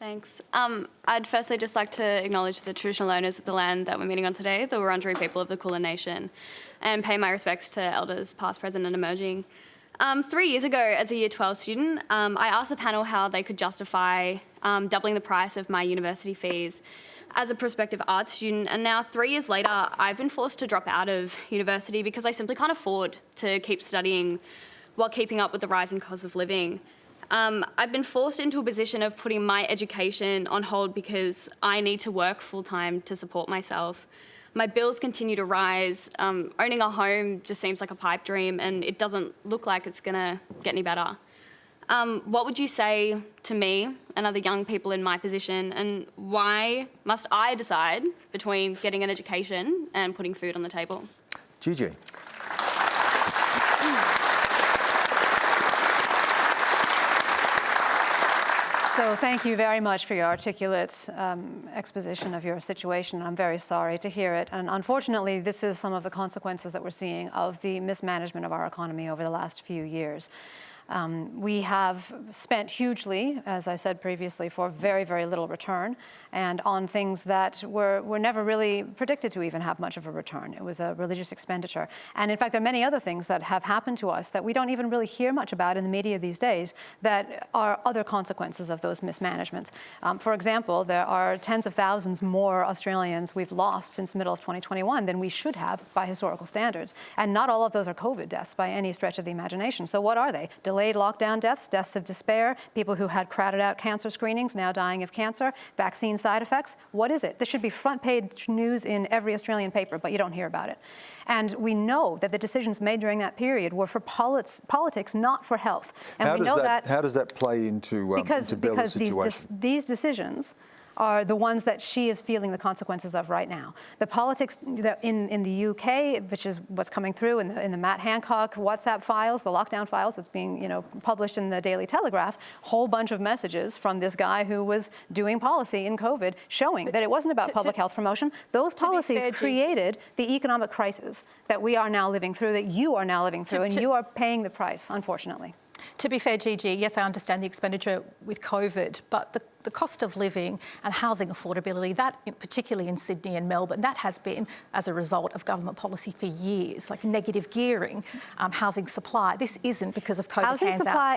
Thanks. I'd firstly just like to acknowledge the traditional owners of the land that we're meeting on today, the Wurundjeri people of the Kulin Nation, and pay my respects to elders past, present and emerging. 3 years ago, as a Year 12 student, I asked the panel how they could justify doubling the price of my university fees as a prospective arts student, and now 3 years later, I've been forced to drop out of university because I simply can't afford to keep studying while keeping up with the rising cost of living. I've been forced into a position of putting my education on hold because I need to work full-time to support myself. My bills continue to rise. Owning a home just seems like a pipe dream, and it doesn't look like it's gonna get any better. What would you say to me and other young people in my position, and why must I decide between getting an education and putting food on the table? Gigi. So thank you very much for your articulate exposition of your situation. I'm very sorry to hear it. And unfortunately, this is some of the consequences that we're seeing of the mismanagement of our economy over the last few years. We have spent hugely, as I said previously, for very, very little return, and on things that were never really predicted to even have much of a return. It was a religious expenditure. And in fact, there are many other things that have happened to us that we don't even really hear much about in the media these days that are other consequences of those mismanagements. For example, there are tens of thousands more Australians we've lost since the middle of 2021 than we should have by historical standards. And not all of those are COVID deaths by any stretch of the imagination. So what are they? Delayed lockdown deaths, deaths of despair, people who had crowded out cancer screenings now dying of cancer, vaccine side effects. What is it? This should be front page news in every Australian paper, but you don't hear about it. And we know that the decisions made during that period were for politics, not for health. And how does that play into Bella's situation? These decisions are the ones that she is feeling the consequences of right now. The politics in the UK, which is what's coming through in the Matt Hancock WhatsApp files, the lockdown files that's being published in the Daily Telegraph, whole bunch of messages from this guy who was doing policy in COVID showing that it wasn't about public health promotion. Those policies created the economic crisis that we are now living through, that you are now living through, and you are paying the price, unfortunately. To be fair, Gigi, yes, I understand the expenditure with COVID, but the cost of living and housing affordability, that particularly in Sydney and Melbourne, that has been as a result of government policy for years, like negative gearing, housing supply. This isn't because of COVID.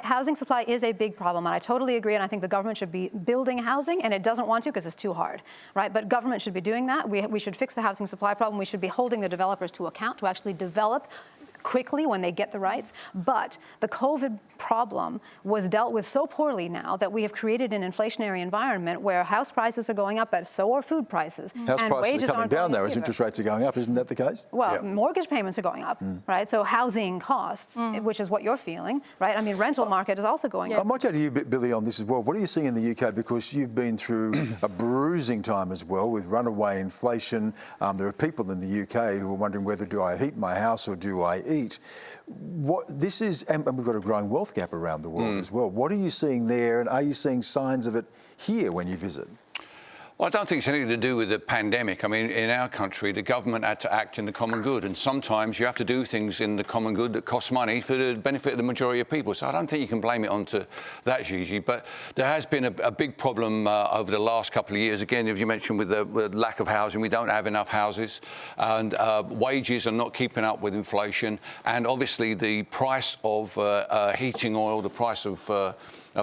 Housing supply is a big problem, and I totally agree, and I think the government should be building housing, and it doesn't want to because it's too hard, right? But government should be doing that. We should fix the housing supply problem. We should be holding the developers to account to actually develop quickly when they get the rights. But the COVID problem was dealt with so poorly now that we have created an inflationary environment where house prices are going up, but so are food prices. House prices are coming down though as interest rates are going up, isn't that the case? Well, mortgage payments are going up, right? So housing costs, which is what you're feeling, right? I mean, rental market is also going up. I might go to you, Billy, on this as well. What are you seeing in the UK? Because you've been through a bruising time as well with runaway inflation. There are people in the UK who are wondering whether do I heat my house or do I eat. And we've got a growing wealth gap around the world as well. What are you seeing there, and are you seeing signs of it here when you visit? Well, I don't think it's anything to do with the pandemic. I mean, in our country, the government had to act in the common good, and sometimes you have to do things in the common good that cost money for the benefit of the majority of people. So I don't think you can blame it onto that, Gigi. But there has been a big problem over the last couple of years. Again, as you mentioned, with the lack of housing, we don't have enough houses, and wages are not keeping up with inflation. And obviously, the price of heating oil, the price of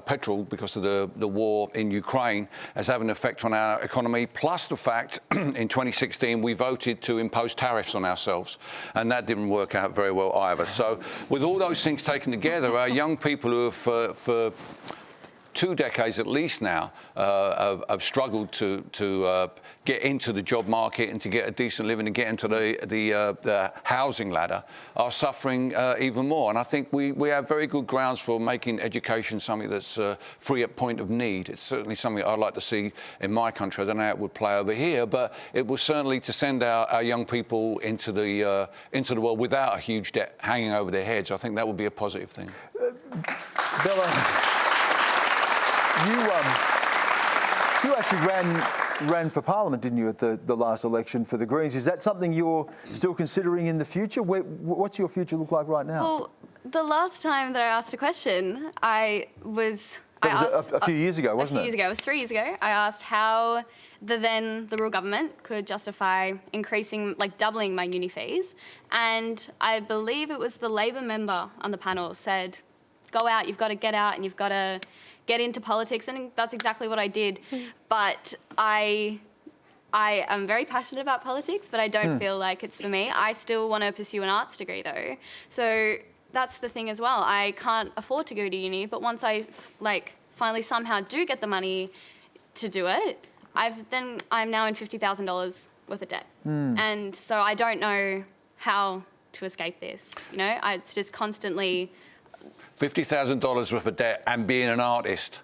petrol, because of the war in Ukraine, has had an effect on our economy, plus the fact in 2016 we voted to impose tariffs on ourselves, and that didn't work out very well either. So with all those things taken together, our young people who have for 2 decades at least now have struggled to get into the job market and to get a decent living and get into the housing ladder are suffering even more. And I think we have very good grounds for making education something that's free at point of need. It's certainly something I'd like to see in my country. I don't know how it would play over here, but it was certainly to send our young people into the world without a huge debt hanging over their heads. I think that would be a positive thing. Bella, you actually ran for Parliament, didn't you, at the last election for the Greens? Is that something you're still considering in the future? What's your future look like right now? Well, the last time that I asked a question, I That was a few years ago, wasn't it? A few years ago. It was 3 years ago. I asked how the Liberal government could justify increasing, like doubling my uni fees. And I believe it was the Labor member on the panel said, go out, you've got to get out and you've got to get into politics. And that's exactly what I did. But I am very passionate about politics, but I don't feel like it's for me. I still want to pursue an arts degree though. So that's the thing as well. I can't afford to go to uni, but once I finally somehow do get the money to do it, I'm now in $50,000 worth of debt. And so I don't know how to escape this. You know, it's just constantly $50,000 worth of debt and being an artist.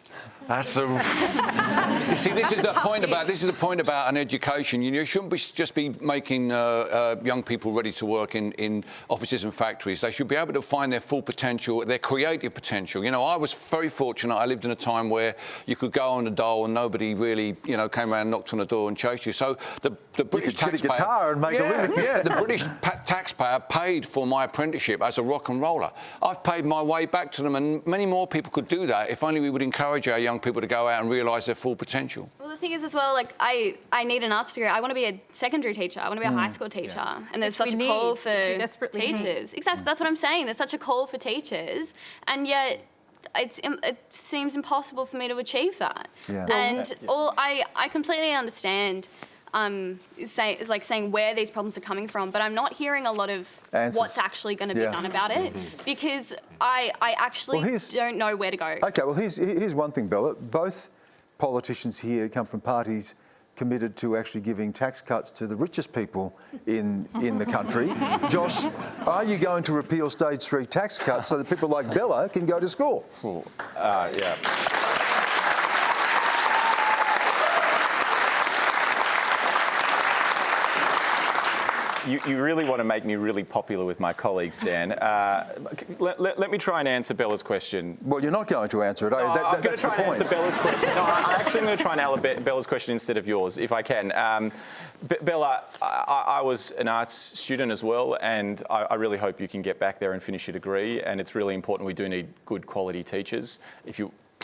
That's a. You see, this is the point about an education. You shouldn't just be making young people ready to work in offices and factories. They should be able to find their full potential, their creative potential. You know, I was very fortunate. I lived in a time where you could go on the dole and nobody really, came around, knocked on the door and chased you. So the British taxpayer, get a guitar and make a living. Yeah, the British taxpayer paid for my apprenticeship as a rock and roller. I've paid my way back to them, and many more people could do that if only we would encourage our young people to go out and realise their full potential. Well, the thing is as well, I need an arts degree. I want to be a secondary teacher. I want to be a high school teacher. Yeah. And there's such a call for teachers. Exactly, that's what I'm saying. There's such a call for teachers, and yet it seems impossible for me to achieve that. Yeah. And I completely understand saying where these problems are coming from, but I'm not hearing a lot of answers. What's actually going to be done about it, because I actually don't know where to go. Okay, well, here's one thing, Bella. Both politicians here come from parties committed to actually giving tax cuts to the richest people in the country. Josh, are you going to repeal stage 3 tax cuts so that people like Bella can go to school? Yeah. You really want to make me really popular with my colleagues, Dan. Let me try and answer Bella's question. Well, you're not going to answer it. I'm going to try and answer Bella's question. No, I'm actually going to try and answer Bella's question instead of yours, if I can. Bella, I was an arts student as well, and I really hope you can get back there and finish your degree. And it's really important. We do need good quality teachers.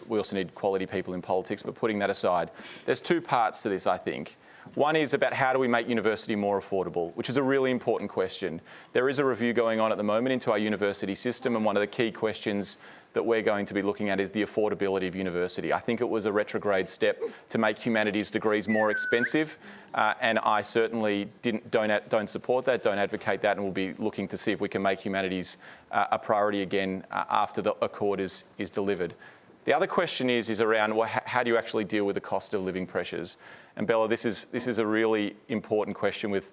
We also need quality people in politics. But putting that aside, there's 2 parts to this, I think. One is about how do we make university more affordable, which is a really important question. There is a review going on at the moment into our university system, and one of the key questions that we're going to be looking at is the affordability of university. I think it was a retrograde step to make humanities degrees more expensive, and I certainly don't support that, don't advocate that, and we'll be looking to see if we can make humanities a priority again after the accord is delivered. The other question is around how do you actually deal with the cost of living pressures? And Bella, this is a really important question with,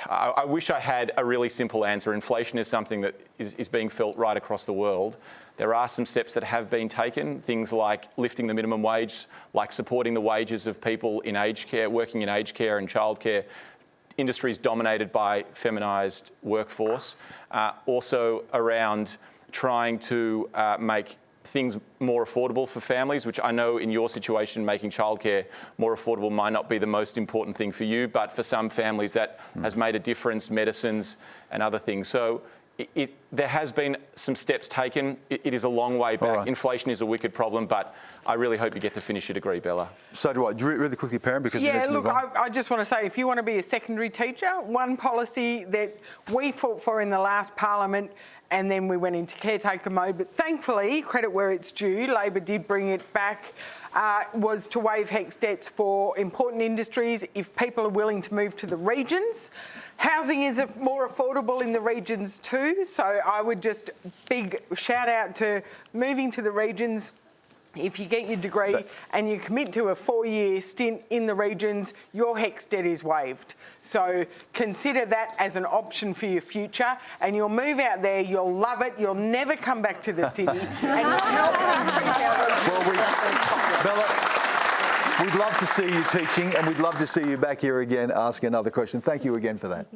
I wish I had a really simple answer. Inflation is something that is being felt right across the world. There are some steps that have been taken, things like lifting the minimum wage, like supporting the wages of people in aged care, working in aged care and childcare, industries dominated by feminised workforce. Also around trying to make things more affordable for families, which I know in your situation, making childcare more affordable might not be the most important thing for you, but for some families that has made a difference, medicines and other things. So there has been some steps taken. It is a long way back. Right. Inflation is a wicked problem, but I really hope you get to finish your degree, Bella. So do I. Really quickly, Perin, because we need to move on. I just want to say, if you want to be a secondary teacher, one policy that we fought for in the last parliament, and then we went into caretaker mode, but thankfully, credit where it's due, Labor did bring it back, was to waive HECS debts for important industries if people are willing to move to the regions. Housing is more affordable in the regions too, so I would just big shout out to moving to the regions. If you get your degree and you commit to a 4-year stint in the regions, your HECS debt is waived. So consider that as an option for your future, and you'll move out there, you'll love it, you'll never come back to the city, and you'll help increase our Bella, we'd love to see you teaching, and we'd love to see you back here again asking another question. Thank you again for that.